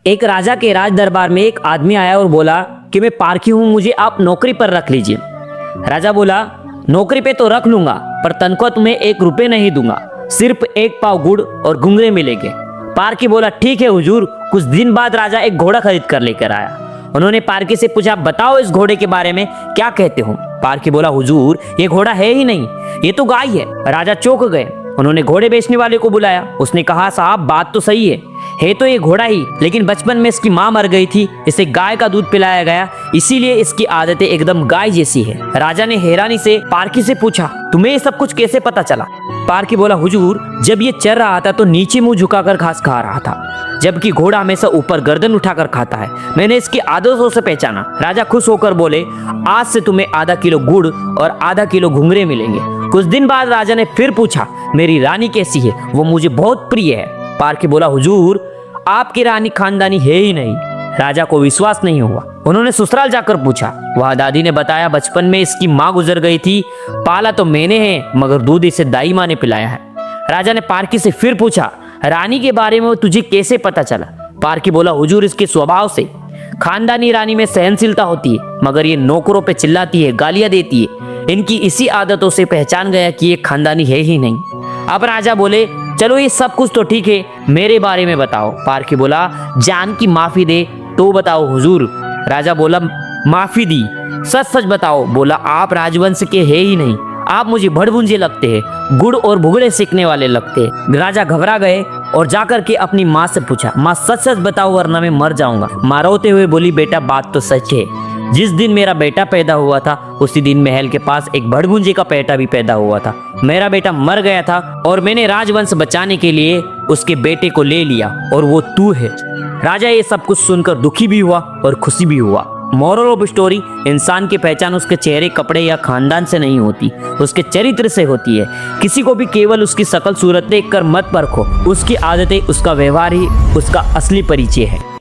एक राजा के राज दरबार में एक आदमी आया और बोला कि मैं पारखी हूं, मुझे आप नौकरी पर रख लीजिए। राजा बोला, नौकरी पे तो रख लूंगा, पर तनख्वाह तुम्हें 1 रुपए नहीं दूंगा, सिर्फ 1 पाव गुड़ और घुंघरे मिलेंगे। पारखी बोला, ठीक है हुजूर। कुछ दिन बाद राजा एक घोड़ा खरीद कर लेकर आया। उन्होंने पारखी से पूछा, बताओ इस घोड़े के बारे में क्या कहते हो। पारखी बोला, हुजूर ये घोड़ा है ही नहीं, ये तो गाय है। राजा चौंक गए। उन्होंने घोड़े बेचने वाले को बुलाया। उसने कहा, साहब बात तो सही है तो ये घोड़ा ही, लेकिन बचपन में इसकी माँ मर गई थी, इसे गाय का दूध पिलाया गया, इसीलिए इसकी आदतें एकदम गाय जैसी है। राजा ने हैरानी से पारखी से पूछा, तुम्हें ये सब कुछ कैसे पता चला। पारखी बोला, हुजूर जब ये चर रहा था तो नीचे मुंह झुकाकर घास खा रहा था, जबकि घोड़ा हमेशा ऊपर गर्दन उठाकर खाता है। मैंने इसकी आदतों से पहचाना। राजा खुश होकर बोले, आज से तुम्हें आधा किलो गुड़ और आधा किलो घुंघरे मिलेंगे। कुछ दिन बाद राजा ने फिर पूछा, मेरी रानी कैसी है, वो मुझे बहुत प्रिय है। पारखी बोला, हुजूर आपकी रानी खानदानी है ही नहीं। राजा को विश्वास नहीं हुआ। उन्होंने ससुराल जाकर पूछा। वह दादी ने बताया, बचपन में इसकी माँ गुजर गई थी, पाला तो मैंने है, मगर दूध इसे दाई माँ ने पिलाया है। राजा ने पारखी से फिर पूछा, रानी के बारे में तुझे कैसे पता चला। पारखी बोला, हुजूर इसके स्वभाव से। खानदानी रानी में सहनशीलता होती है, मगर ये नौकरों पे चिल्लाती है, गालियां देती है। इनकी इसी आदतों से पहचान गया कि ये खानदानी है ही नहीं। अब राजा बोले, चलो ये सब कुछ तो ठीक है, मेरे बारे में बताओ। पारखी बोला, जान की माफी दे तो बताओ हुजूर। राजा बोला, माफी दी, सच सच बताओ। बोला, आप राजवंश के है ही नहीं, आप मुझे भड़भुंजे लगते हैं, गुड़ और भुगड़े सीखने वाले लगते हैं। राजा घबरा गए और जाकर के अपनी माँ से पूछा, माँ सच सच बताओ वरना मैं मर जाऊंगा। माँ रोते हुए बोली, बेटा बात तो सच है, जिस दिन मेरा बेटा पैदा हुआ था उसी दिन महल के पास एक भड़भुंजे का बेटा भी पैदा हुआ था। मेरा बेटा मर गया था और मैंने राजवंश बचाने के लिए उसके बेटे को ले लिया, और वो तू है। राजा ये सब कुछ सुनकर दुखी भी हुआ और खुशी भी हुआ। मोरल ऑफ स्टोरी, इंसान की पहचान उसके चेहरे, कपड़े या खानदान से नहीं होती, उसके चरित्र से होती है। किसी को भी केवल उसकी शकल सूरत देखकर मत परखो, उसकी आदतें, उसका व्यवहार ही उसका असली परिचय है।